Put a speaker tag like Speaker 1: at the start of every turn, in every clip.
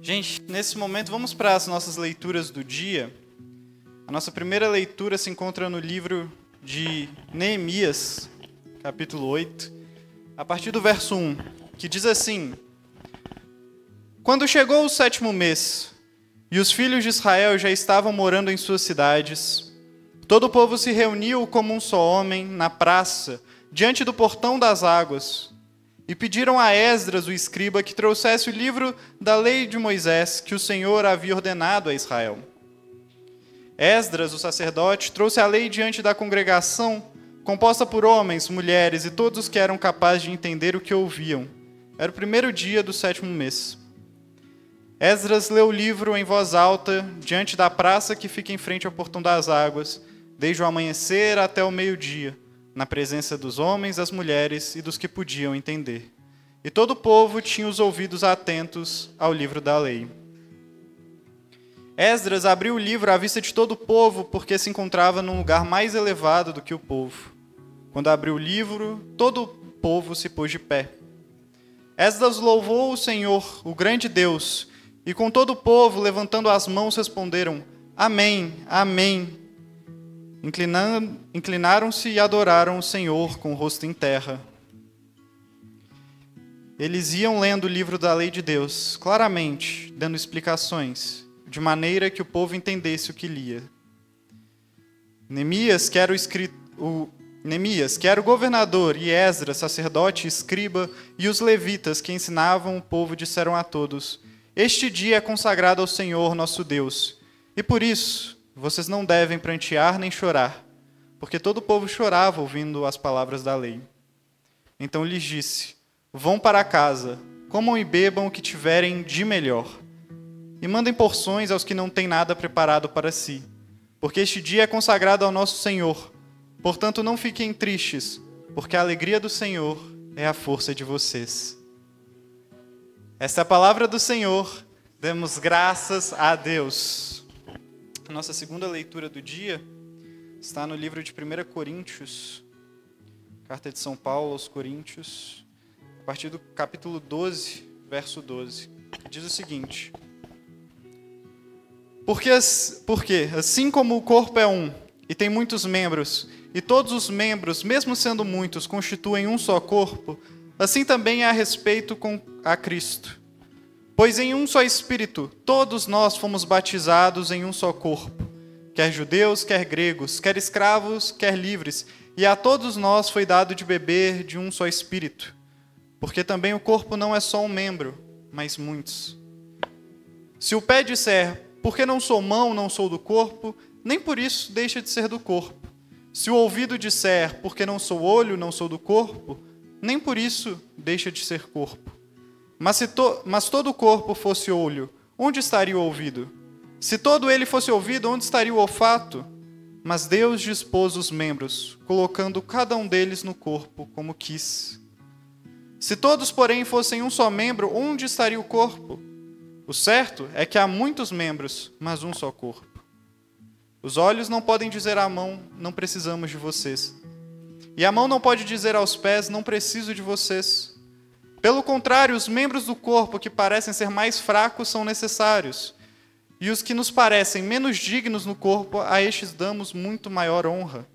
Speaker 1: Gente, nesse momento vamos para as nossas leituras do dia. A nossa primeira leitura se encontra no livro de Neemias, capítulo 8, a partir do verso 1, que diz assim: Quando chegou o 7º mês, e os filhos de Israel já estavam morando em suas cidades, todo o povo se reuniu como um só homem na praça, diante do portão das águas, e pediram a Esdras, o escriba, que trouxesse o livro da lei de Moisés, que o Senhor havia ordenado a Israel. Esdras, o sacerdote, trouxe a lei diante da congregação, composta por homens, mulheres e todos os que eram capazes de entender o que ouviam. Era o primeiro dia do 7º mês. Esdras leu o livro em voz alta, diante da praça que fica em frente ao portão das águas, desde o amanhecer até o meio-dia, na presença dos homens, das mulheres e dos que podiam entender. E todo o povo tinha os ouvidos atentos ao livro da lei. Esdras abriu o livro à vista de todo o povo, porque se encontrava num lugar mais elevado do que o povo. Quando abriu o livro, todo o povo se pôs de pé. Esdras louvou o Senhor, o grande Deus, e com todo o povo, levantando as mãos, responderam: Amém, Amém. Inclinaram-se e adoraram o Senhor com o rosto em terra. Eles iam lendo o livro da lei de Deus, claramente, dando explicações, de maneira que o povo entendesse o que lia. Neemias, que era o governador, e Esdras, sacerdote e escriba, e os levitas que ensinavam o povo, disseram a todos: Este dia é consagrado ao Senhor nosso Deus, e por isso vocês não devem prantear nem chorar, porque todo o povo chorava ouvindo as palavras da lei. Então lhes disse: Vão para casa, comam e bebam o que tiverem de melhor, e mandem porções aos que não têm nada preparado para si, porque este dia é consagrado ao nosso Senhor. Portanto, não fiquem tristes, porque a alegria do Senhor é a força de vocês. Esta é a palavra do Senhor, demos graças a Deus. A nossa segunda leitura do dia está no livro de 1 Coríntios, carta de São Paulo aos Coríntios, a partir do capítulo 12, verso 12. Diz o seguinte: Porque assim como o corpo é um e tem muitos membros, e todos os membros, mesmo sendo muitos, constituem um só corpo, assim também é a respeito a Cristo. Pois em um só Espírito, todos nós fomos batizados em um só corpo, quer judeus, quer gregos, quer escravos, quer livres, e a todos nós foi dado de beber de um só Espírito. Porque também o corpo não é só um membro, mas muitos. Se o pé disser, porque não sou mão, não sou do corpo, nem por isso deixa de ser do corpo. Se o ouvido disser, porque não sou olho, não sou do corpo, nem por isso deixa de ser corpo. Mas todo o corpo fosse olho, onde estaria o ouvido? Se todo ele fosse ouvido, onde estaria o olfato? Mas Deus dispôs os membros, colocando cada um deles no corpo como quis. Se todos, porém, fossem um só membro, onde estaria o corpo? O certo é que há muitos membros, mas um só corpo. Os olhos não podem dizer à mão: não precisamos de vocês. E a mão não pode dizer aos pés: não preciso de vocês. Pelo contrário, os membros do corpo que parecem ser mais fracos são necessários, e os que nos parecem menos dignos no corpo, a estes damos muito maior honra.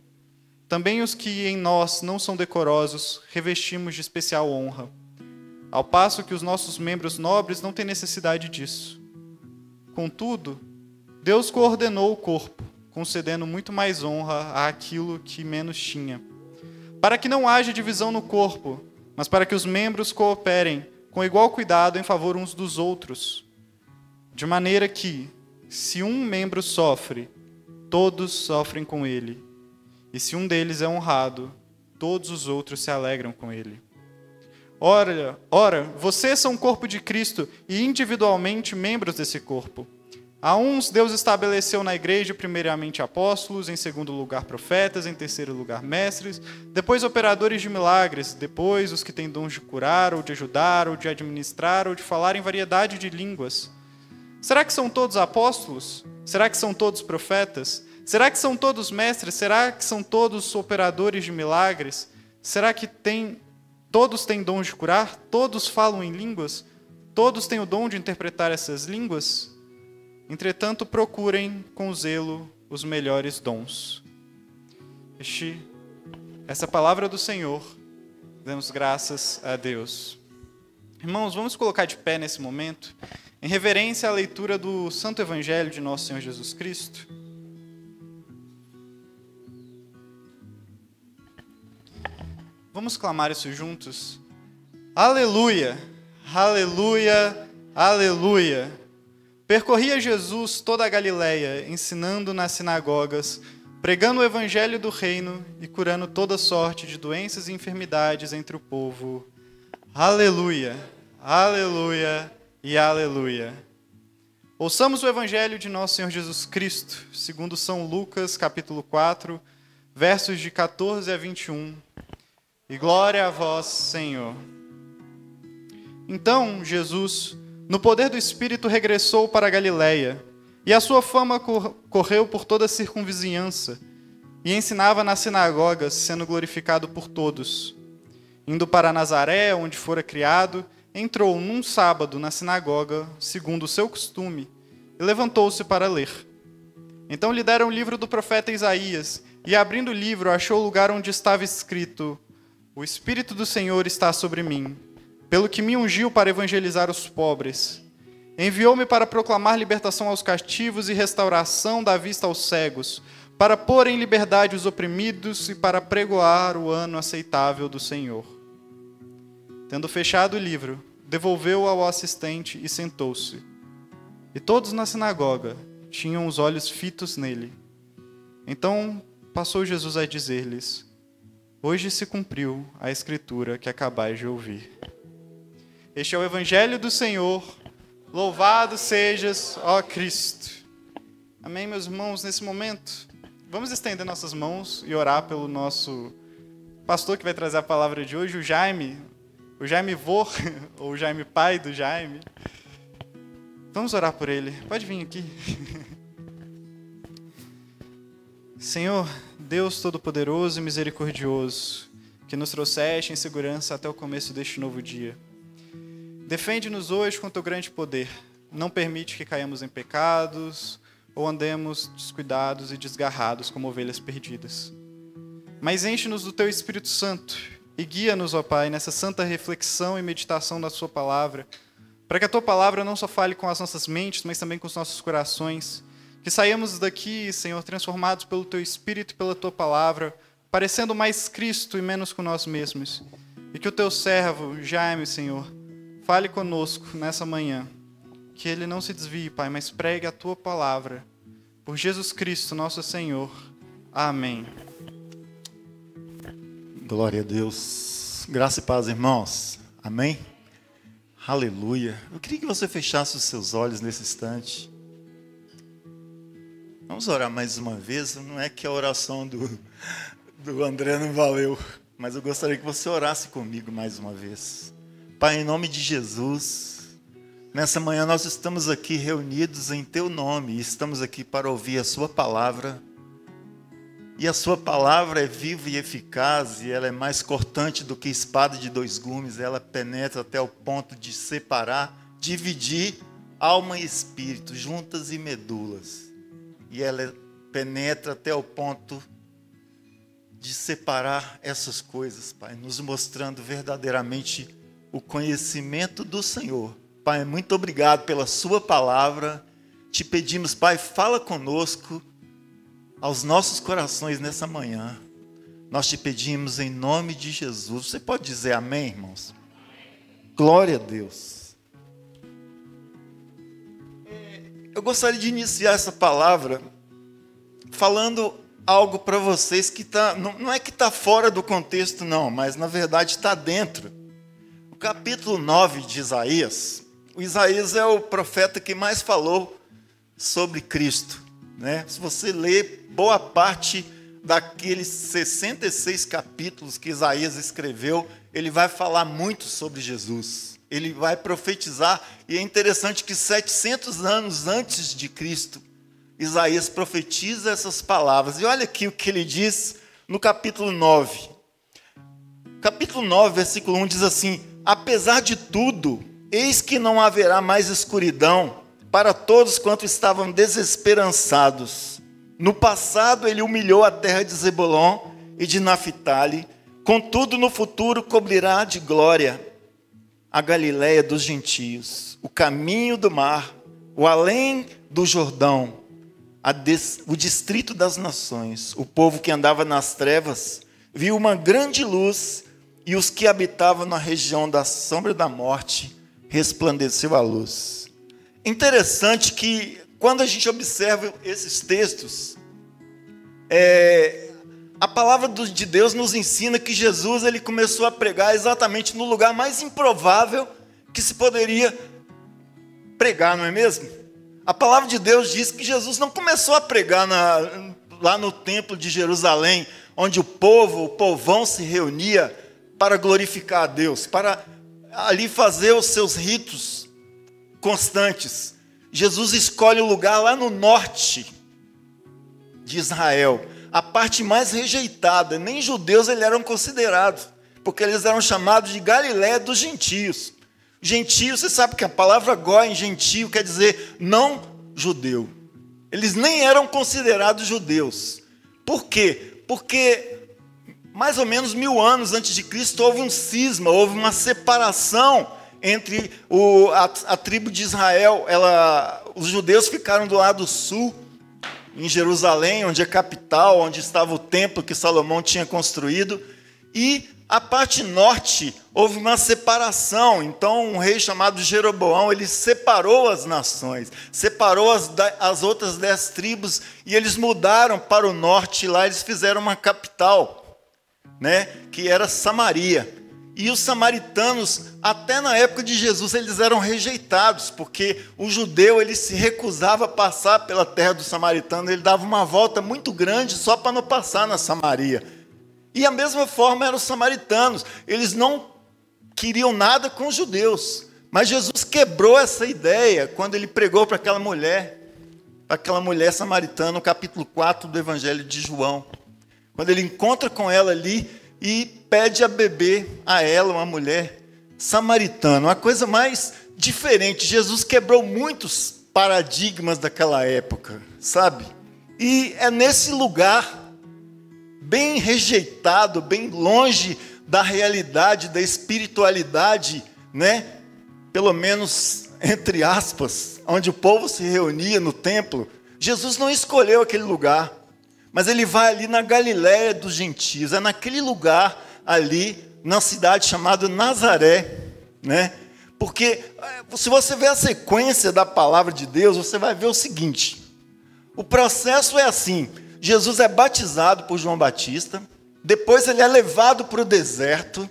Speaker 1: Também os que em nós não são decorosos, revestimos de especial honra, ao passo que os nossos membros nobres não têm necessidade disso. Contudo, Deus coordenou o corpo, concedendo muito mais honra àquilo que menos tinha, para que não haja divisão no corpo, mas para que os membros cooperem com igual cuidado em favor uns dos outros, de maneira que, se um membro sofre, todos sofrem com ele, e se um deles é honrado, todos os outros se alegram com ele. Ora, vocês são o corpo de Cristo e individualmente membros desse corpo. A uns Deus estabeleceu na igreja primeiramente apóstolos, em segundo lugar profetas, em terceiro lugar mestres, depois operadores de milagres, depois os que têm dons de curar, ou de ajudar, ou de administrar, ou de falar em variedade de línguas. Será que são todos apóstolos? Será que são todos profetas? Será que são todos mestres? Será que são todos operadores de milagres? Será que todos têm dons de curar? Todos falam em línguas? Todos têm o dom de interpretar essas línguas? Entretanto, procurem com zelo os melhores dons. Essa palavra do Senhor, damos graças a Deus. Irmãos, vamos colocar de pé nesse momento, em reverência à leitura do Santo Evangelho de nosso Senhor Jesus Cristo. Vamos clamar isso juntos? Aleluia, aleluia, aleluia. Percorria Jesus toda a Galileia, ensinando nas sinagogas, pregando o evangelho do reino e curando toda sorte de doenças e enfermidades entre o povo. Aleluia, aleluia e aleluia. Ouçamos o evangelho de nosso Senhor Jesus Cristo, segundo São Lucas, capítulo 4, versos de 14 a 21. E glória a vós, Senhor. Então, Jesus, no poder do Espírito, regressou para a Galileia, e a sua fama correu por toda a circunvizinhança, e ensinava nas sinagogas, sendo glorificado por todos. Indo para Nazaré, onde fora criado, entrou num sábado na sinagoga, segundo o seu costume, e levantou-se para ler. Então lhe deram o livro do profeta Isaías, e abrindo o livro, achou o lugar onde estava escrito: O Espírito do Senhor está sobre mim, pelo que me ungiu para evangelizar os pobres. Enviou-me para proclamar libertação aos cativos e restauração da vista aos cegos, para pôr em liberdade os oprimidos e para pregoar o ano aceitável do Senhor. Tendo fechado o livro, devolveu-o ao assistente e sentou-se. E todos na sinagoga tinham os olhos fitos nele. Então passou Jesus a dizer-lhes: Hoje se cumpriu a escritura que acabais de ouvir. Este é o Evangelho do Senhor. Louvado sejas, ó Cristo. Amém, meus irmãos? Nesse momento, vamos estender nossas mãos e orar pelo nosso pastor que vai trazer a palavra de hoje, o Jaime vô, ou o Jaime pai do Jaime. Vamos orar por ele. Pode vir aqui. Senhor, Deus Todo-Poderoso e Misericordioso, que nos trouxeste em segurança até o começo deste novo dia. Defende-nos hoje com teu grande poder. Não permite que caiamos em pecados ou andemos descuidados e desgarrados como ovelhas perdidas. Mas enche-nos do teu Espírito Santo e guia-nos, ó Pai, nessa santa reflexão e meditação da sua palavra, para que a tua palavra não só fale com as nossas mentes, mas também com os nossos corações. Que saiamos daqui, Senhor, transformados pelo teu Espírito e pela tua palavra, parecendo mais Cristo e menos com nós mesmos. E que o teu servo, Jaime, Senhor, fale conosco nessa manhã. Que ele não se desvie, Pai, mas pregue a tua palavra. Por Jesus Cristo, nosso Senhor. Amém.
Speaker 2: Glória a Deus. Graça e paz, irmãos. Amém? Aleluia. Eu queria que você fechasse os seus olhos nesse instante. Vamos orar mais uma vez. Não é que a oração do André não valeu, mas eu gostaria que você orasse comigo mais uma vez. Pai, em nome de Jesus, nessa manhã nós estamos aqui reunidos em teu nome e estamos aqui para ouvir a sua palavra. E a sua palavra é viva e eficaz e ela é mais cortante do que espada de dois gumes. Ela penetra até o ponto de separar, dividir alma e espírito, juntas e medulas. E ela penetra até o ponto de separar essas coisas, Pai, nos mostrando verdadeiramente o conhecimento do Senhor. Pai, muito obrigado pela sua palavra. Te pedimos, Pai, fala conosco aos nossos corações nessa manhã. Nós te pedimos em nome de Jesus. Você pode dizer amém, irmãos? Glória a Deus. Eu gostaria de iniciar essa palavra falando algo para vocês que não é que está fora do contexto, não, mas na verdade está dentro. O capítulo 9 de Isaías, o Isaías é o profeta que mais falou sobre Cristo, né? Se você ler boa parte daqueles 66 capítulos que Isaías escreveu, ele vai falar muito sobre Jesus. Ele vai profetizar, e é interessante que 700 anos antes de Cristo, Isaías profetiza essas palavras. E olha aqui o que ele diz no capítulo 9. Capítulo 9, versículo 1 diz assim: apesar de tudo, Eis que não haverá mais escuridão para todos quanto estavam desesperançados. No passado ele humilhou a terra de Zebulon e de Naphtali, contudo no futuro cobrirá de glória a Galiléia dos gentios, o caminho do mar, o além do Jordão, o distrito das nações. O povo que andava nas trevas viu uma grande luz, e os que habitavam na região da sombra da morte resplandeceu a luz. Interessante que quando a gente observa esses textos, a palavra de Deus nos ensina que Jesus ele começou a pregar exatamente no lugar mais improvável que se poderia pregar, não é mesmo? A palavra de Deus diz que Jesus não começou a pregar lá no templo de Jerusalém, onde o povão se reunia para glorificar a Deus, para ali fazer os seus ritos constantes. Jesus escolhe o lugar lá no norte de Israel, a parte mais rejeitada. Nem judeus eles eram considerados, porque eles eram chamados de Galiléia dos gentios. Gentio, você sabe que a palavra gó em gentio quer dizer não judeu. Eles nem eram considerados judeus. Por quê? Porque mais ou menos 1000 anos antes de Cristo houve um cisma, houve uma separação entre a tribo de Israel. Os judeus ficaram do lado sul, em Jerusalém, onde é capital, onde estava o templo que Salomão tinha construído, e a parte norte houve uma separação. Então um rei chamado Jeroboão, ele separou as nações, separou as outras 10 tribos, e eles mudaram para o norte. Lá eles fizeram uma capital, né, que era Samaria. E os samaritanos, até na época de Jesus, eles eram rejeitados, porque o judeu ele se recusava a passar pela terra do samaritano, ele dava uma volta muito grande só para não passar na Samaria. E a mesma forma eram os samaritanos, eles não queriam nada com os judeus. Mas Jesus quebrou essa ideia quando ele pregou para aquela mulher samaritana, no capítulo 4 do Evangelho de João. Quando ele encontra com ela ali e pede a beber a ela, uma mulher samaritana. Uma coisa mais diferente. Jesus quebrou muitos paradigmas daquela época, sabe? E é nesse lugar, bem rejeitado, bem longe da realidade, da espiritualidade, né? Pelo menos, entre aspas, onde o povo se reunia no templo. Jesus não escolheu aquele lugar, mas ele vai ali na Galiléia dos gentios, é naquele lugar ali, na cidade chamada Nazaré, né? Porque se você ver a sequência da palavra de Deus, você vai ver o seguinte: o processo é assim: Jesus é batizado por João Batista, depois ele é levado para o deserto,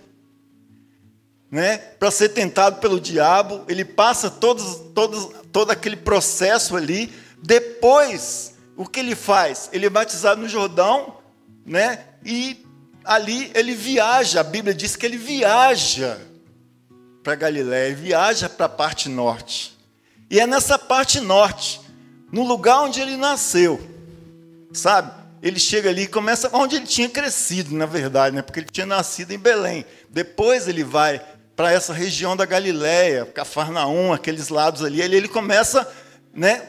Speaker 2: né, para ser tentado pelo diabo. Ele passa todo aquele processo ali. Depois, o que ele faz? Ele é batizado no Jordão, né? E ali ele viaja. A Bíblia diz que ele viaja para Galiléia, viaja para a parte norte. E é nessa parte norte, no lugar onde ele nasceu, sabe? Ele chega ali e começa onde ele tinha crescido, na verdade, né? Porque ele tinha nascido em Belém. Depois ele vai para essa região da Galiléia, Cafarnaum, aqueles lados ali. Ele começa, né,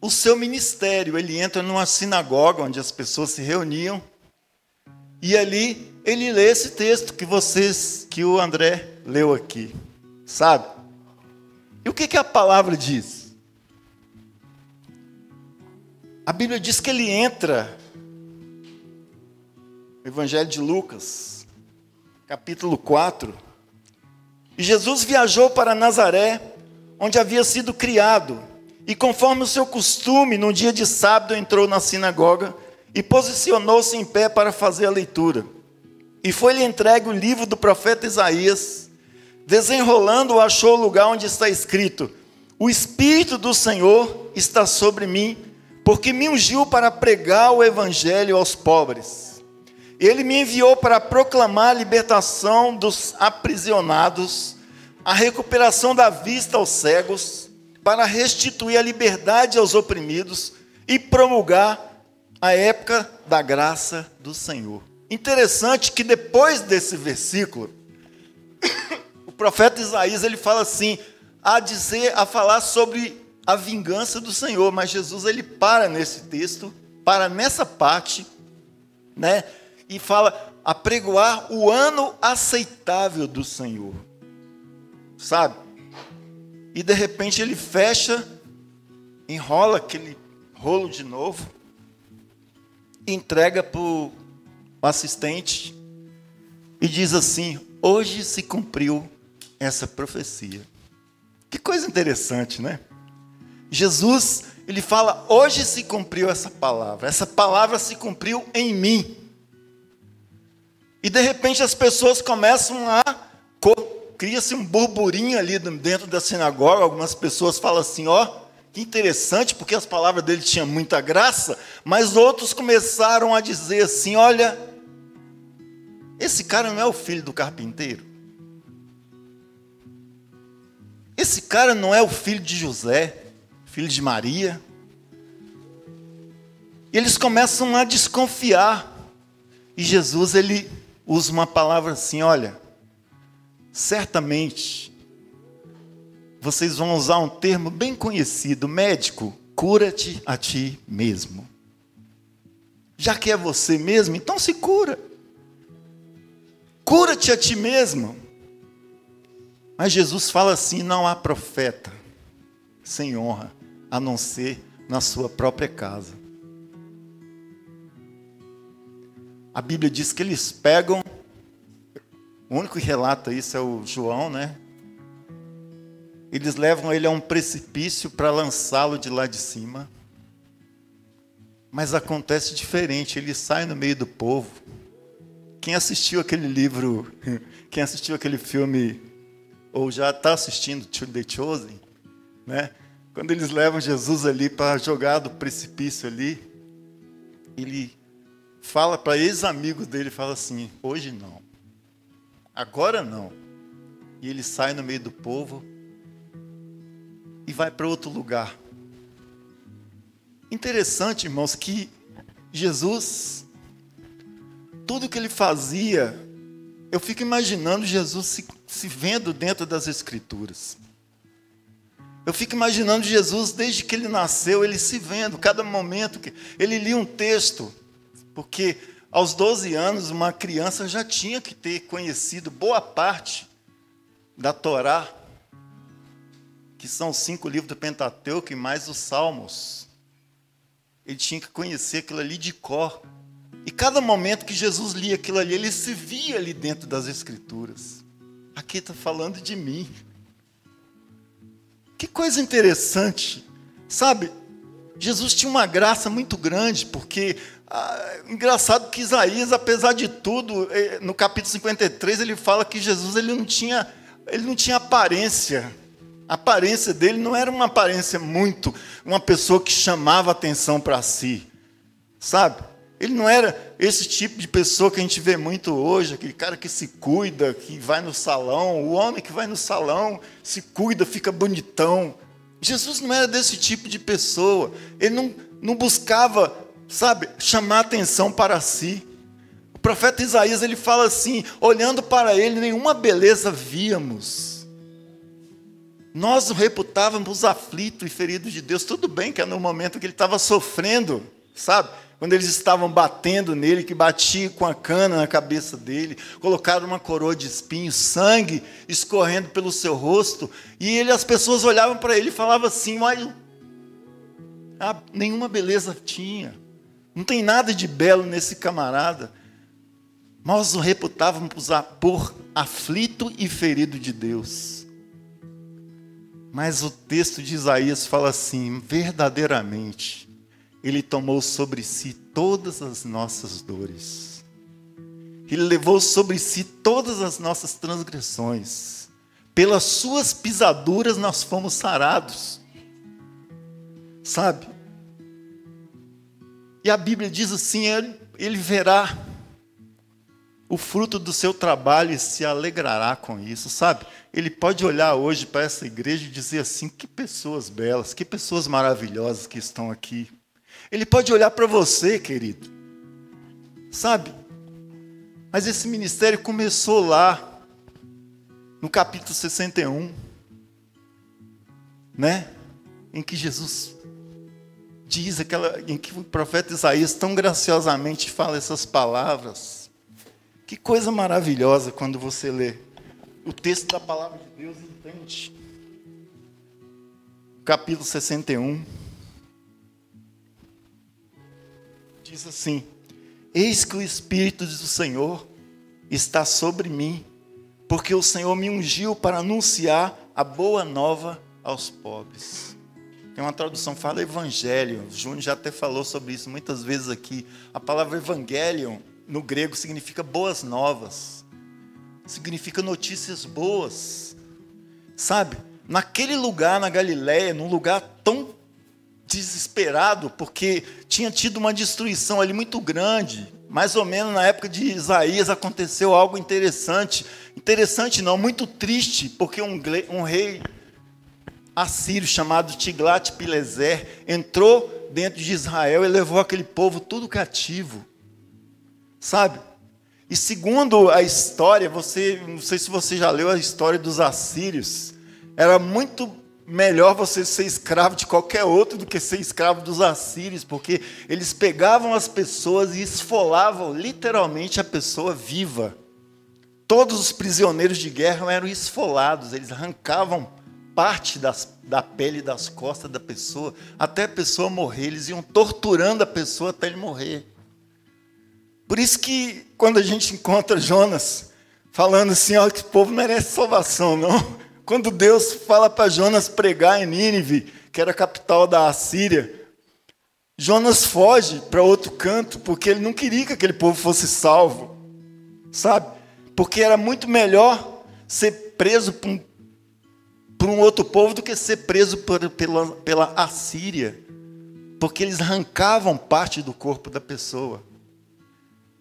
Speaker 2: o seu ministério. Ele entra numa sinagoga onde as pessoas se reuniam, e ali ele lê esse texto que o André leu aqui, sabe? E o que a palavra diz? A Bíblia diz que ele entra, no Evangelho de Lucas, capítulo 4, e Jesus viajou para Nazaré, onde havia sido criado, e conforme o seu costume, no dia de sábado entrou na sinagoga e posicionou-se em pé para fazer a leitura. E foi-lhe entregue o livro do profeta Isaías. Desenrolando-o, achou o lugar onde está escrito: o Espírito do Senhor está sobre mim, porque me ungiu para pregar o evangelho aos pobres. Ele me enviou para proclamar a libertação dos aprisionados, a recuperação da vista aos cegos, para restituir a liberdade aos oprimidos e promulgar a época da graça do Senhor. Interessante que depois desse versículo, o profeta Isaías, ele fala assim, a falar sobre a vingança do Senhor, mas Jesus, ele para nesse texto, para nessa parte, né, e fala, apregoar o ano aceitável do Senhor, sabe? E de repente ele fecha, enrola aquele rolo de novo, entrega para o assistente e diz assim, hoje se cumpriu essa profecia. Que coisa interessante, né? Jesus, ele fala, hoje se cumpriu essa palavra se cumpriu em mim. E de repente as pessoas começam cria-se um burburinho ali dentro da sinagoga, algumas pessoas falam assim, que interessante, porque as palavras dele tinham muita graça, mas outros começaram a dizer assim, olha, esse cara não é o filho do carpinteiro? Esse cara não é o filho de José, filho de Maria? E eles começam a desconfiar. E Jesus, ele usa uma palavra assim, olha, certamente, vocês vão usar um termo bem conhecido, médico, cura-te a ti mesmo. Já que é você mesmo, então se cura. Cura-te a ti mesmo. Mas Jesus fala assim, não há profeta sem honra, a não ser na sua própria casa. A Bíblia diz que eles pegam, o único que relata isso é o João, né? Eles levam ele a um precipício para lançá-lo de lá de cima. Mas acontece diferente, ele sai no meio do povo. Quem assistiu aquele livro, quem assistiu aquele filme, ou já está assistindo The Chosen, né? Quando eles levam Jesus ali para jogar do precipício ali, ele fala para ex-amigos dele, fala assim, hoje não, agora não. E ele sai no meio do povo e vai para outro lugar. Interessante, irmãos, que Jesus, tudo que ele fazia, eu fico imaginando Jesus se vendo dentro das Escrituras. Eu fico imaginando Jesus, desde que ele nasceu, ele se vendo, cada momento que ele lia um texto, porque aos 12 anos, uma criança já tinha que ter conhecido boa parte da Torá, que são 5 livros do Pentateuco e mais os Salmos. Ele tinha que conhecer aquilo ali de cor. E cada momento que Jesus lia aquilo ali, ele se via ali dentro das Escrituras. Aqui está falando de mim. Que coisa interessante, sabe? Jesus tinha uma graça muito grande, porque, engraçado que Isaías, apesar de tudo, no capítulo 53, ele fala que Jesus ele não tinha aparência. A aparência dele não era uma aparência uma pessoa que chamava atenção para si, sabe? Ele não era esse tipo de pessoa que a gente vê muito hoje, aquele cara que se cuida, que vai no salão, o homem que vai no salão, se cuida, fica bonitão. Jesus não era desse tipo de pessoa. Ele não buscava, sabe, chamar atenção para si. O profeta Isaías, ele fala assim, olhando para ele, nenhuma beleza víamos. Nós o reputávamos aflito e ferido de Deus. Tudo bem que é no momento que ele estava sofrendo, sabe? Quando eles estavam batendo nele, que batia com a cana na cabeça dele, colocaram uma coroa de espinhos, sangue escorrendo pelo seu rosto, e as pessoas olhavam para ele e falavam assim, olha, nenhuma beleza tinha, não tem nada de belo nesse camarada. Nós o reputávamos por aflito e ferido de Deus. Mas o texto de Isaías fala assim, verdadeiramente, ele tomou sobre si todas as nossas dores. Ele levou sobre si todas as nossas transgressões. Pelas suas pisaduras nós fomos sarados. Sabe? E a Bíblia diz assim, ele verá o fruto do seu trabalho e se alegrará com isso, sabe? Ele pode olhar hoje para essa igreja e dizer assim, que pessoas belas, que pessoas maravilhosas que estão aqui. Ele pode olhar para você, querido, sabe? Mas esse ministério começou lá. no capítulo 61, né? Em que Jesus diz em que o profeta Isaías tão graciosamente fala essas palavras. Que coisa maravilhosa quando você lê o texto da palavra de Deus, entende? Capítulo 61. Diz assim: eis que o Espírito do Senhor está sobre mim, porque o Senhor me ungiu para anunciar a boa nova aos pobres. Tem uma tradução que fala evangelho. O Júnior já até falou sobre isso muitas vezes aqui. A palavra evangelion no grego significa boas novas, significa notícias boas. Sabe, naquele lugar na Galileia, num lugar tão desesperado, porque tinha tido uma destruição ali muito grande, mais ou menos na época de Isaías aconteceu algo interessante não, muito triste, porque um rei assírio chamado Tiglat-Pileser entrou dentro de Israel e levou aquele povo tudo cativo, sabe? E segundo a história, não sei se você já leu a história dos assírios, era muito melhor você ser escravo de qualquer outro do que ser escravo dos assírios, porque eles pegavam as pessoas e esfolavam literalmente a pessoa viva. Todos os prisioneiros de guerra eram esfolados, eles arrancavam parte da pele das costas da pessoa, até a pessoa morrer, eles iam torturando a pessoa até ele morrer. Por isso que quando a gente encontra Jonas falando assim, ó, que o povo merece salvação, não. Quando Deus fala para Jonas pregar em Nínive, que era a capital da Assíria, Jonas foge para outro canto, porque ele não queria que aquele povo fosse salvo, sabe? Porque era muito melhor ser preso por um outro povo do que ser preso pela Assíria, porque eles arrancavam parte do corpo da pessoa,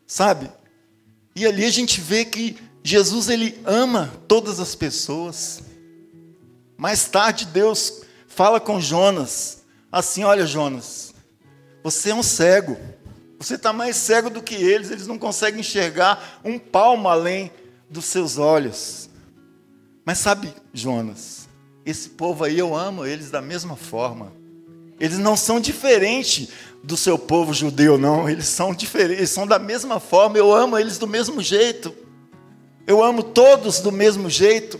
Speaker 2: sabe? E ali a gente vê que Jesus, ele ama todas as pessoas. Mais tarde Deus fala com Jonas, assim, olha Jonas, você é um cego, você está mais cego do que eles não conseguem enxergar um palmo além dos seus olhos. Mas sabe, Jonas, esse povo aí eu amo eles da mesma forma. Eles não são diferentes do seu povo judeu, não, eles são diferentes, eles são da mesma forma, eu amo eles do mesmo jeito. Eu amo todos do mesmo jeito.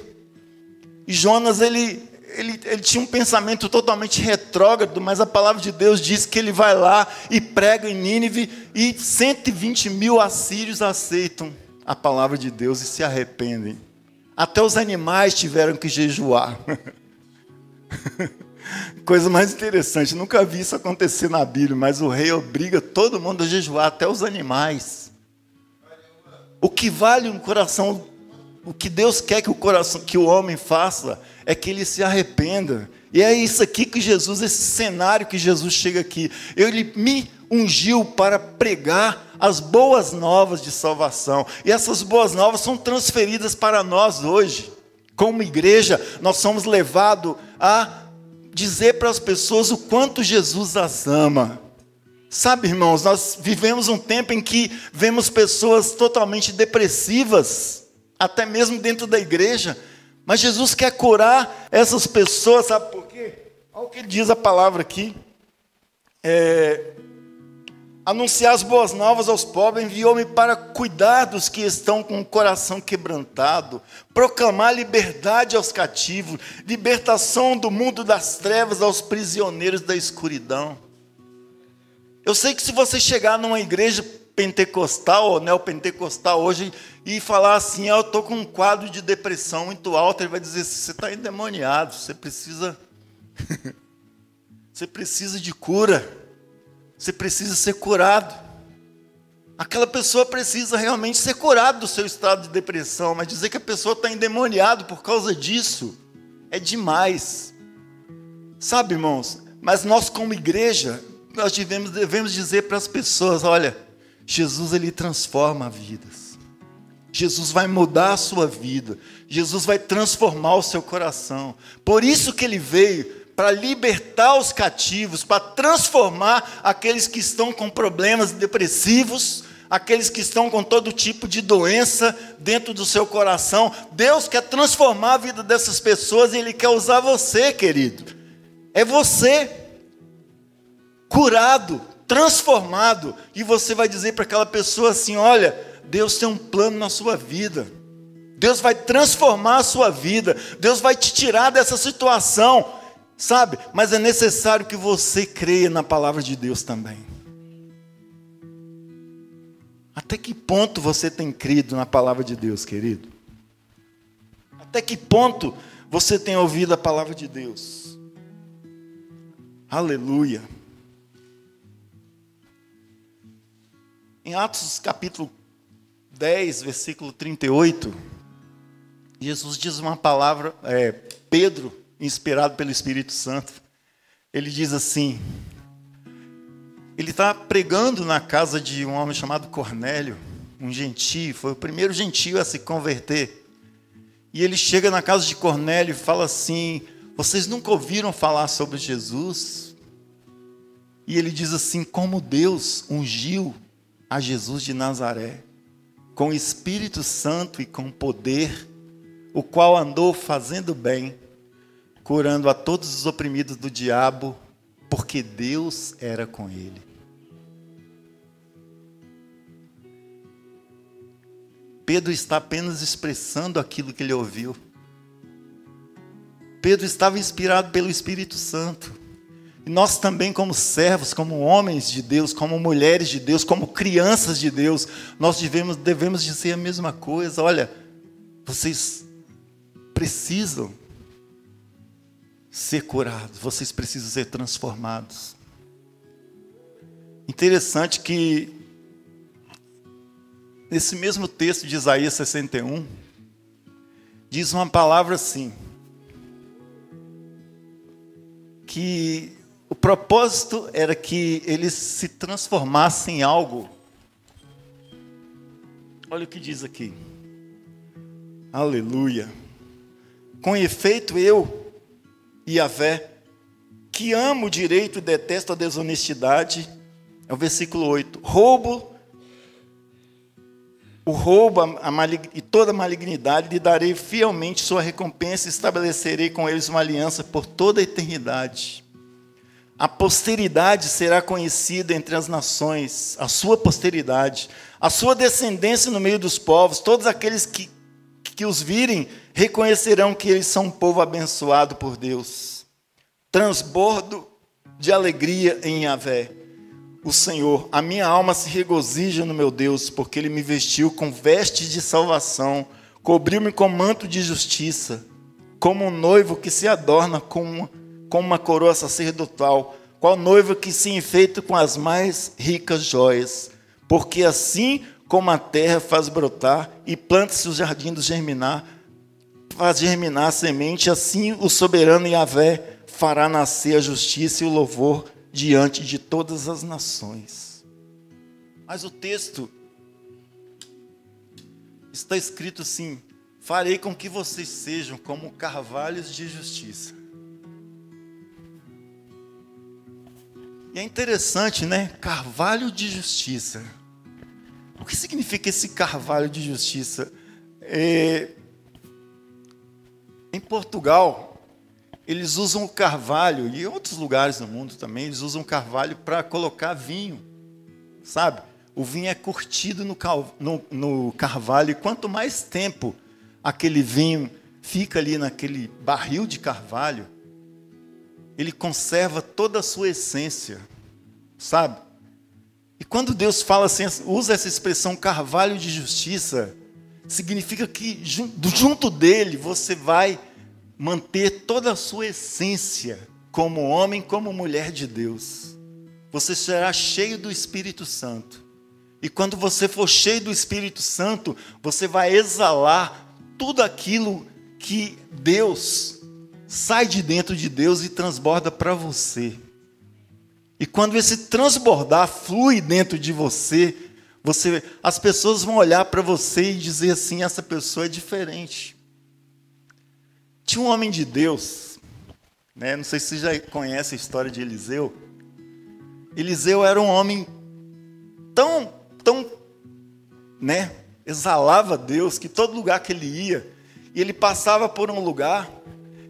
Speaker 2: E Jonas, ele tinha um pensamento totalmente retrógrado, mas a palavra de Deus diz que ele vai lá e prega em Nínive, e 120 mil assírios aceitam a palavra de Deus e se arrependem. Até os animais tiveram que jejuar. Coisa mais interessante, nunca vi isso acontecer na Bíblia, mas o rei obriga todo mundo a jejuar, até os animais. O que vale um coração, o que Deus quer que o homem faça, é que ele se arrependa. E é isso aqui que Jesus, esse cenário que Jesus chega aqui. Ele me ungiu para pregar as boas novas de salvação. E essas boas novas são transferidas para nós hoje. Como igreja, nós somos levados a dizer para as pessoas o quanto Jesus as ama. Sabe, irmãos, nós vivemos um tempo em que vemos pessoas totalmente depressivas, até mesmo dentro da igreja, mas Jesus quer curar essas pessoas, sabe por quê? Olha o que diz a palavra aqui. Anunciar as boas novas aos pobres, enviou-me para cuidar dos que estão com o coração quebrantado, proclamar liberdade aos cativos, libertação do mundo das trevas aos prisioneiros da escuridão. Eu sei que se você chegar numa igreja pentecostal ou neopentecostal hoje e falar assim, eu estou com um quadro de depressão muito alto, ele vai dizer assim, você está endemoniado, você precisa de cura, você precisa ser curado. Aquela pessoa precisa realmente ser curada do seu estado de depressão, mas dizer que a pessoa está endemoniada por causa disso é demais. Sabe, irmãos, mas nós como igreja, nós devemos dizer para as pessoas, olha, Jesus, ele transforma vidas. Jesus vai mudar a sua vida. Jesus vai transformar o seu coração. Por isso que ele veio, para libertar os cativos, para transformar aqueles que estão com problemas depressivos, aqueles que estão com todo tipo de doença dentro do seu coração. Deus quer transformar a vida dessas pessoas e Ele quer usar você, querido. É você curado, transformado, e você vai dizer para aquela pessoa assim: olha, Deus tem um plano na sua vida. Deus vai transformar a sua vida. Deus vai te tirar dessa situação, sabe? Mas é necessário que você creia na palavra de Deus também. Até que ponto você tem crido na palavra de Deus, querido? Até que ponto você tem ouvido a palavra de Deus? Aleluia. Em Atos capítulo 10, versículo 38, Jesus diz uma palavra, Pedro, inspirado pelo Espírito Santo, ele diz assim, ele está pregando na casa de um homem chamado Cornélio, um gentio, foi o primeiro gentio a se converter. E ele chega na casa de Cornélio e fala assim: vocês nunca ouviram falar sobre Jesus? E ele diz assim: como Deus ungiu a Jesus de Nazaré, com o Espírito Santo e com poder, o qual andou fazendo bem, curando a todos os oprimidos do diabo, porque Deus era com ele. Pedro está apenas expressando aquilo que ele ouviu. Pedro estava inspirado pelo Espírito Santo. E nós também, como servos, como homens de Deus, como mulheres de Deus, como crianças de Deus, nós devemos dizer a mesma coisa. Olha, vocês precisam ser curados, vocês precisam ser transformados. Interessante que nesse mesmo texto de Isaías 61, diz uma palavra assim, que o propósito era que eles se transformassem em algo. Olha o que diz aqui. Aleluia. Com efeito, eu, Yahvé, que amo o direito e detesto a desonestidade, é o versículo 8, o roubo e toda malignidade, lhe darei fielmente sua recompensa e estabelecerei com eles uma aliança por toda a eternidade. A posteridade será conhecida entre as nações, a sua posteridade, a sua descendência no meio dos povos. Todos aqueles que os virem reconhecerão que eles são um povo abençoado por Deus. Transbordo de alegria em Yahvé, o Senhor. A minha alma se regozija no meu Deus, porque Ele me vestiu com vestes de salvação, cobriu-me com manto de justiça, como um noivo que se adorna com uma coroa sacerdotal, qual noivo que se enfeita com as mais ricas joias, porque assim como a terra faz brotar e planta-se o jardim do germinar, faz germinar a semente, assim o soberano Yahvé fará nascer a justiça e o louvor diante de todas as nações. Mas o texto está escrito assim: farei com que vocês sejam como carvalhos de justiça. E é interessante, né? Carvalho de justiça. O que significa esse carvalho de justiça? Em Portugal, eles usam o carvalho, e em outros lugares do mundo também, eles usam o carvalho para colocar vinho, sabe? O vinho é curtido no carvalho, e quanto mais tempo aquele vinho fica ali naquele barril de carvalho, ele conserva toda a sua essência, sabe? E quando Deus fala assim, usa essa expressão carvalho de justiça, significa que junto dele você vai manter toda a sua essência como homem, como mulher de Deus. Você será cheio do Espírito Santo. E quando você for cheio do Espírito Santo, você vai exalar tudo aquilo que Deus sai de dentro de Deus e transborda para você. E quando esse transbordar flui dentro de você, as pessoas vão olhar para você e dizer assim: essa pessoa é diferente. Tinha um homem de Deus, né? Não sei se você já conhece a história de Eliseu. Eliseu era um homem tão né, exalava Deus, que todo lugar que ele ia, e ele passava por um lugar,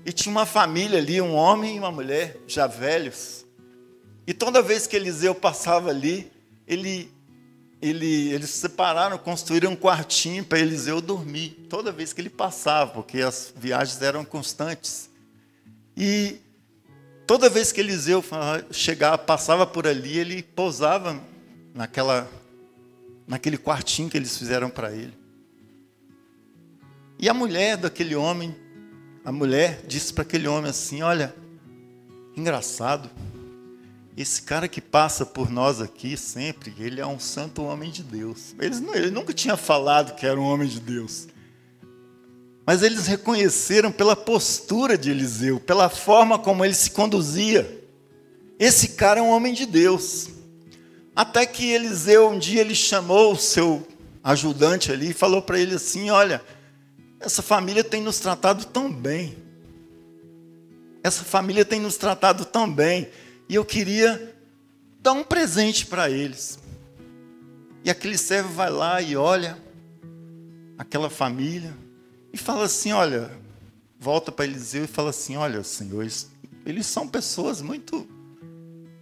Speaker 2: e tinha uma família ali, um homem e uma mulher, já velhos. E toda vez que Eliseu passava ali, eles se separaram, construíram um quartinho para Eliseu dormir. Toda vez que ele passava, porque as viagens eram constantes. E toda vez que Eliseu chegava, passava por ali, ele pousava naquele quartinho que eles fizeram para ele. E a mulher daquele homem, a mulher disse para aquele homem assim: olha, engraçado, esse cara que passa por nós aqui sempre, ele é um santo homem de Deus. Ele nunca tinha falado que era um homem de Deus. Mas eles reconheceram pela postura de Eliseu, pela forma como ele se conduzia. Esse cara é um homem de Deus. Até que Eliseu, um dia, ele chamou o seu ajudante ali e falou para ele assim: olha, essa família tem nos tratado tão bem. Essa família tem nos tratado tão bem. E eu queria dar um presente para eles. E aquele servo vai lá e olha aquela família e fala assim: olha, volta para Eliseu e fala assim: olha, Senhor, eles são pessoas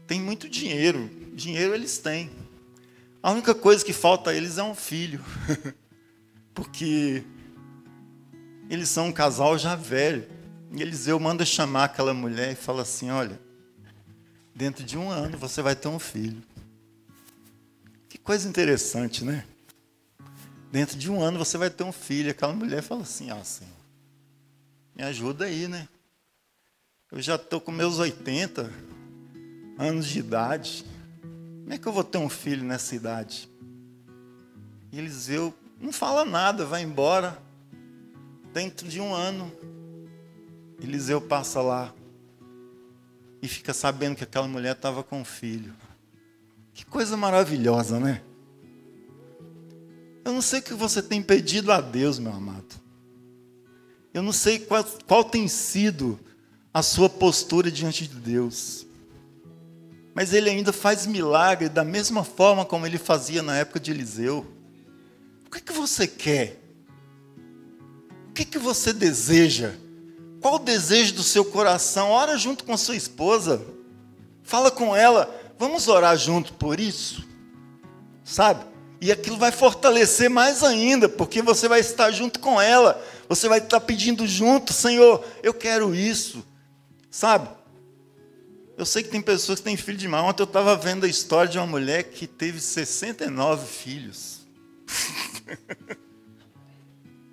Speaker 2: têm muito dinheiro. Dinheiro eles têm. A única coisa que falta a eles é um filho. Porque eles são um casal já velho. E Eliseu manda chamar aquela mulher e fala assim: olha, dentro de 1 ano você vai ter um filho. Que coisa interessante, né? Dentro de 1 ano você vai ter um filho. Aquela mulher fala assim: Senhor, me ajuda aí, né? Eu já estou com meus 80 anos de idade. Como é que eu vou ter um filho nessa idade? E Eliseu não fala nada, vai embora. Dentro de 1 ano, Eliseu passa lá e fica sabendo que aquela mulher estava com um filho. Que coisa maravilhosa, né? Eu não sei o que você tem pedido a Deus, meu amado. Eu não sei qual tem sido a sua postura diante de Deus. Mas Ele ainda faz milagre da mesma forma como Ele fazia na época de Eliseu. O que você quer? O que você deseja? Qual o desejo do seu coração? Ora junto com sua esposa. Fala com ela. Vamos orar junto por isso? Sabe? E aquilo vai fortalecer mais ainda, porque você vai estar junto com ela. Você vai estar pedindo junto: Senhor, eu quero isso. Sabe? Eu sei que tem pessoas que têm filho demais. Ontem eu estava vendo a história de uma mulher que teve 69 filhos.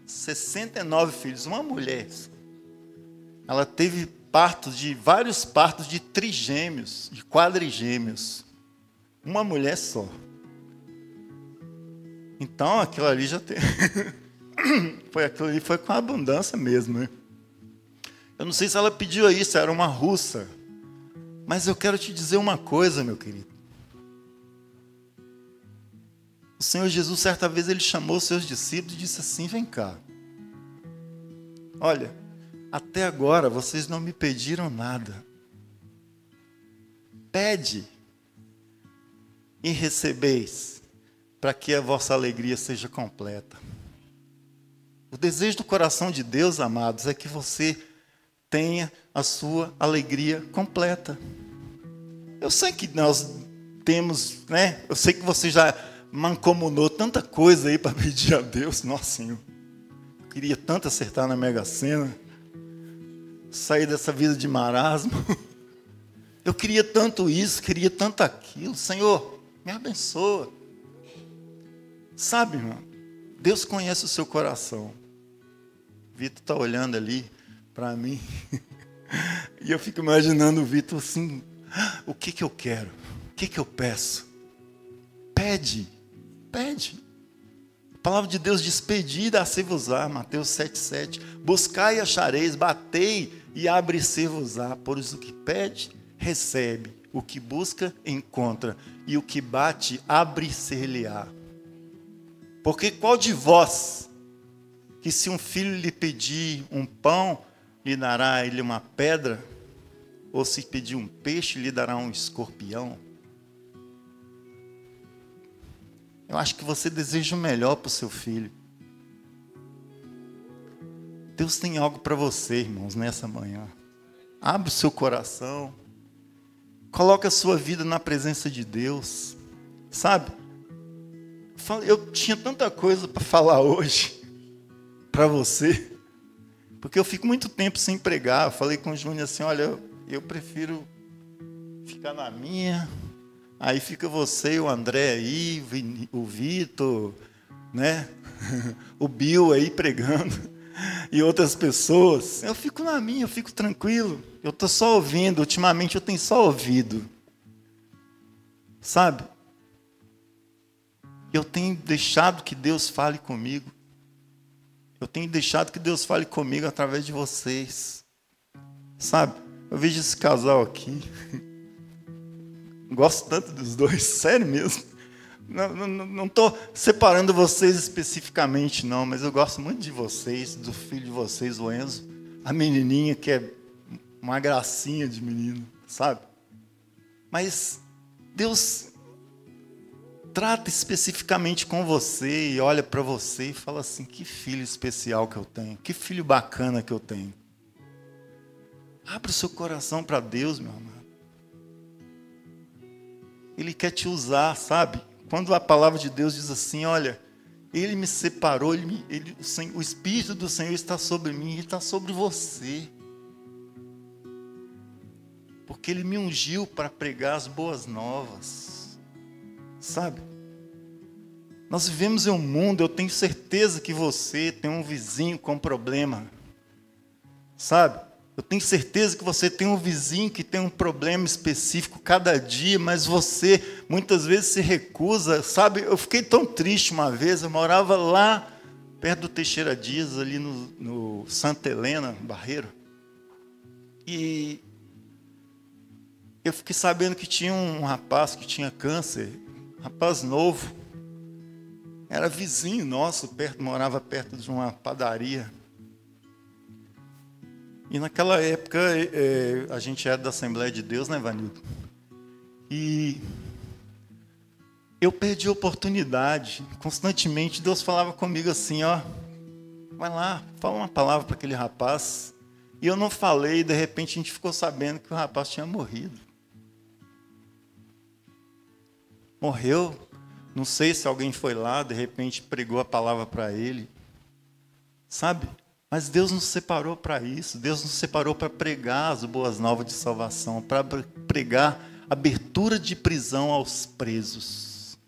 Speaker 2: 69 filhos. Uma mulher. Ela teve vários partos de trigêmeos, de quadrigêmeos. Uma mulher só. Então, aquilo ali já tem... aquilo ali foi com abundância mesmo, né? Eu não sei se ela pediu isso, era uma russa. Mas eu quero te dizer uma coisa, meu querido. O Senhor Jesus, certa vez, Ele chamou os seus discípulos e disse assim: vem cá. Olha, até agora vocês não me pediram nada. Pede e recebeis, para que a vossa alegria seja completa. O desejo do coração de Deus, amados, é que você tenha a sua alegria completa. Eu sei que nós temos, né? Eu sei que você já mancomunou tanta coisa aí para pedir a Deus. Nossa, Senhor, eu queria tanto acertar na Mega Sena, sair dessa vida de marasmo. Eu queria tanto isso, queria tanto aquilo. Senhor, me abençoa. Sabe, irmão, Deus conhece o seu coração. Vitor está olhando ali para mim. E eu fico imaginando o Vitor assim: o que eu quero? O que eu peço? Pede. A palavra de Deus diz: pedi, dá-se-vos-á, Mateus 7,7. Buscai e achareis, batei e abre-se-vos-á. Por isso o que pede, recebe. O que busca, encontra. E o que bate, abre-se-lhe-á. Porque qual de vós, que se um filho lhe pedir um pão, lhe dará ele uma pedra? Ou se pedir um peixe, lhe dará um escorpião? Eu acho que você deseja o melhor para o seu filho. Deus tem algo para você, irmãos, nessa manhã. Abre o seu coração. Coloque a sua vida na presença de Deus. Sabe? Eu tinha tanta coisa para falar hoje para você. Porque eu fico muito tempo sem pregar. Eu falei com o Júnior assim, olha, eu prefiro ficar na minha. Aí fica você e o André aí, o Vitor, né? O Bill aí pregando. E outras pessoas. Eu fico na minha, eu fico tranquilo. Eu estou só ouvindo. Ultimamente eu tenho só ouvido. Sabe? Eu tenho deixado que Deus fale comigo. Eu tenho deixado que Deus fale comigo através de vocês. Sabe? Eu vejo esse casal aqui. Gosto tanto dos dois, sério mesmo. Não estou separando vocês especificamente, não, mas eu gosto muito de vocês, do filho de vocês, o Enzo. A menininha, que é uma gracinha de menino, sabe? Mas Deus trata especificamente com você e olha para você e fala assim, que filho especial que eu tenho, que filho bacana que eu tenho. Abre o seu coração para Deus, meu amado. Ele quer te usar, sabe? Quando a palavra de Deus diz assim, olha, Ele me separou, o Espírito do Senhor está sobre mim e está sobre você. Porque Ele me ungiu para pregar as boas novas. Sabe? Nós vivemos em um mundo, eu tenho certeza que você tem um vizinho com problema. Sabe? Eu tenho certeza que você tem um vizinho que tem um problema específico cada dia, mas você muitas vezes se recusa, sabe? Eu fiquei tão triste uma vez, eu morava lá perto do Teixeira Dias, ali no Santa Helena, Barreiro. E eu fiquei sabendo que tinha um rapaz que tinha câncer, um rapaz novo. Era vizinho nosso, morava perto de uma padaria. E naquela época, a gente era da Assembleia de Deus, né, Vanildo? E eu perdi a oportunidade. Constantemente, Deus falava comigo assim, ó, vai lá, fala uma palavra para aquele rapaz. E eu não falei, e de repente a gente ficou sabendo que o rapaz tinha morrido. Morreu. Não sei se alguém foi lá, de repente pregou a palavra para ele. Sabe? Mas Deus nos separou para isso. Deus nos separou para pregar as boas novas de salvação, para pregar abertura de prisão aos presos,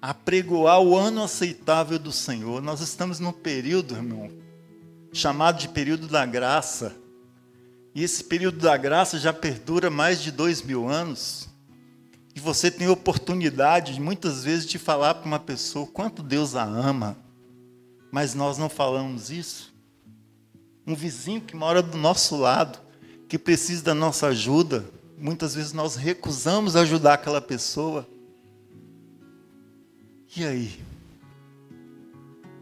Speaker 2: apregoar o ano aceitável do Senhor. Nós estamos num período, irmão, chamado de período da graça. E esse período da graça já perdura mais de 2000 anos. E você tem oportunidade, muitas vezes, de falar para uma pessoa quanto Deus a ama. Mas nós não falamos isso. Um vizinho que mora do nosso lado, que precisa da nossa ajuda, muitas vezes nós recusamos ajudar aquela pessoa. E aí?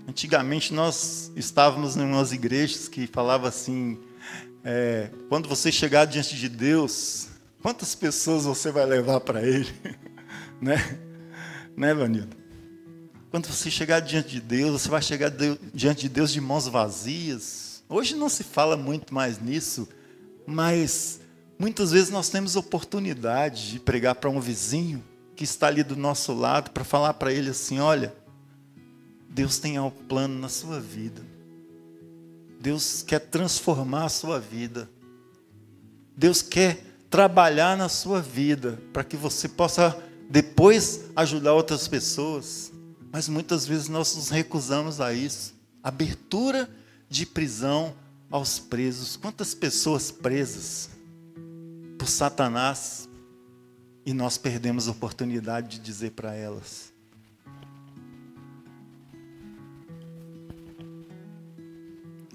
Speaker 2: Antigamente nós estávamos em umas igrejas que falavam assim, quando você chegar diante de Deus, quantas pessoas você vai levar para Ele? Né, Vanildo? Quando você chegar diante de Deus, você vai chegar diante de Deus de mãos vazias. Hoje não se fala muito mais nisso, mas muitas vezes nós temos oportunidade de pregar para um vizinho que está ali do nosso lado, para falar para ele assim, olha, Deus tem um plano na sua vida. Deus quer transformar a sua vida. Deus quer trabalhar na sua vida, para que você possa depois ajudar outras pessoas. Mas muitas vezes nós nos recusamos a isso. Abertura de prisão aos presos. Quantas pessoas presas por Satanás e nós perdemos a oportunidade de dizer para elas.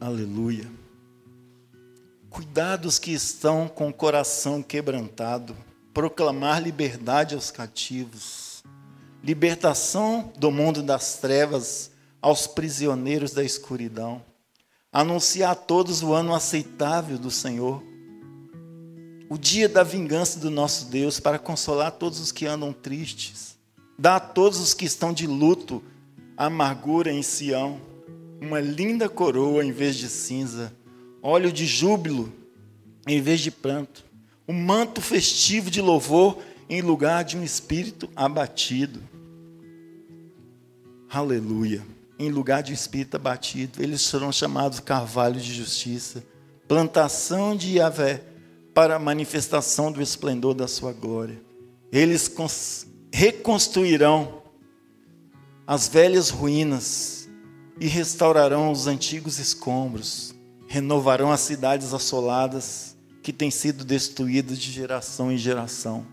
Speaker 2: Aleluia. Cuidados que estão com o coração quebrantado, proclamar liberdade aos cativos, libertação do mundo das trevas aos prisioneiros da escuridão. Anunciar a todos o ano aceitável do Senhor, o dia da vingança do nosso Deus, para consolar todos os que andam tristes, Dá a todos os que estão de luto amargura em Sião, uma linda coroa em vez de cinza, óleo de júbilo em vez de pranto, um manto festivo de louvor em lugar de um espírito abatido. Aleluia. Em lugar de um espírito abatido, eles serão chamados carvalho de justiça, plantação de Yahvé, para a manifestação do esplendor da sua glória. Eles reconstruirão as velhas ruínas e restaurarão os antigos escombros, renovarão as cidades assoladas que têm sido destruídas de geração em geração.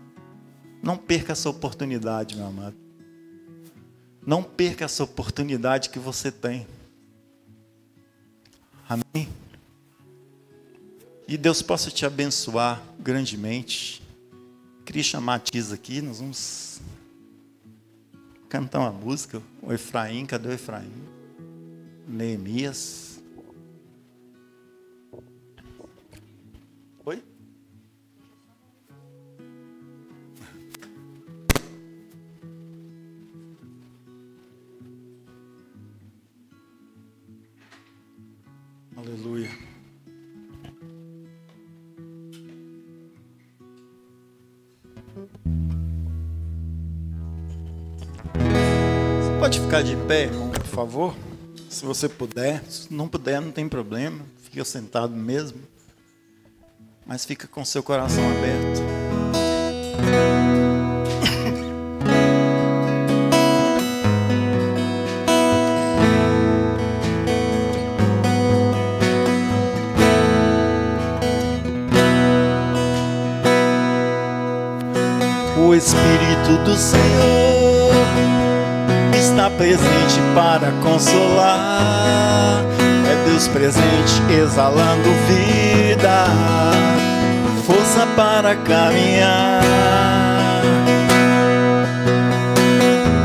Speaker 2: Não perca essa oportunidade, meu amado. Não perca essa oportunidade que você tem. Amém? E Deus possa te abençoar grandemente. Queria chamar a Tis aqui, nós vamos cantar uma música. O Efraim, cadê o Efraim? Neemias. Oi? Aleluia. Você pode ficar de pé, irmão, por favor? Se você puder. Se não puder, não tem problema. Fica sentado mesmo. Mas fica com seu coração aberto. O Espírito do Senhor está presente para consolar. É Deus presente exalando vida, força para caminhar.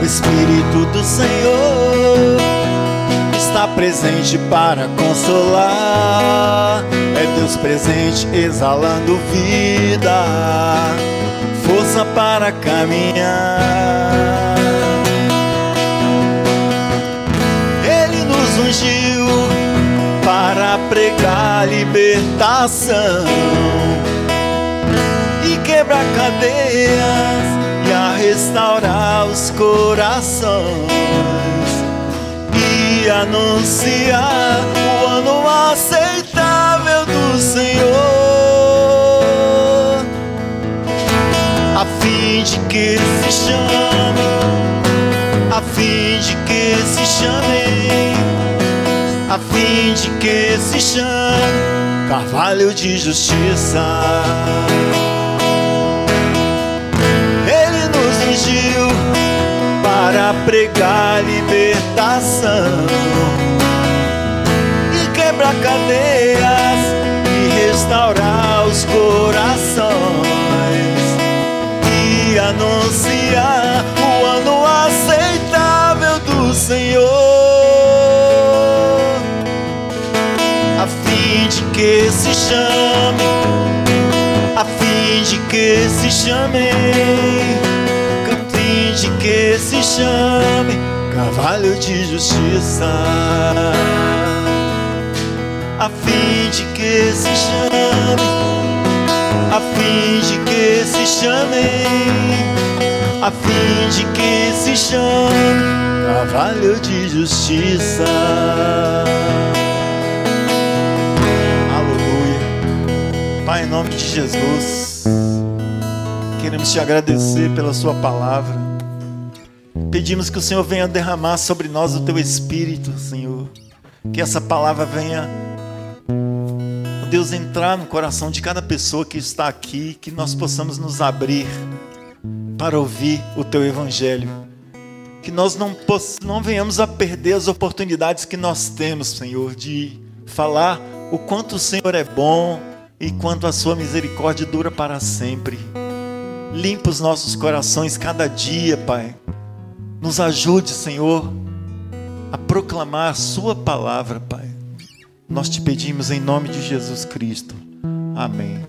Speaker 2: O Espírito do Senhor está presente para consolar. É Deus presente exalando vida, força para caminhar. Ele nos ungiu para pregar libertação e quebrar cadeias e a restaurar os corações e anunciar o ano aceitável do Senhor, a fim de que se chame, a fim de que se chame, a fim de que se chame carvalho de justiça. Ele nos ungiu para pregar libertação e quebrar cadeias e restaurar os corações e anunciar o ano aceitável do Senhor, a fim de que se chame, a fim de que se chame, a fim de que se chame carvalho de justiça, a fim de que se chame, a fim de que se chame, a fim de que se chame carvalho de justiça. Aleluia. Pai, em nome de Jesus, queremos te agradecer pela sua palavra. Pedimos que o Senhor venha derramar sobre nós o teu Espírito, Senhor. Que essa palavra venha, Deus, entrar no coração de cada pessoa que está aqui, que nós possamos nos abrir para ouvir o teu Evangelho, que nós não venhamos a perder as oportunidades que nós temos, Senhor, de falar o quanto o Senhor é bom e quanto a sua misericórdia dura para sempre. Limpa os nossos corações cada dia, Pai. Nos ajude, Senhor, a proclamar a sua palavra, Pai. Nós te pedimos em nome de Jesus Cristo. Amém.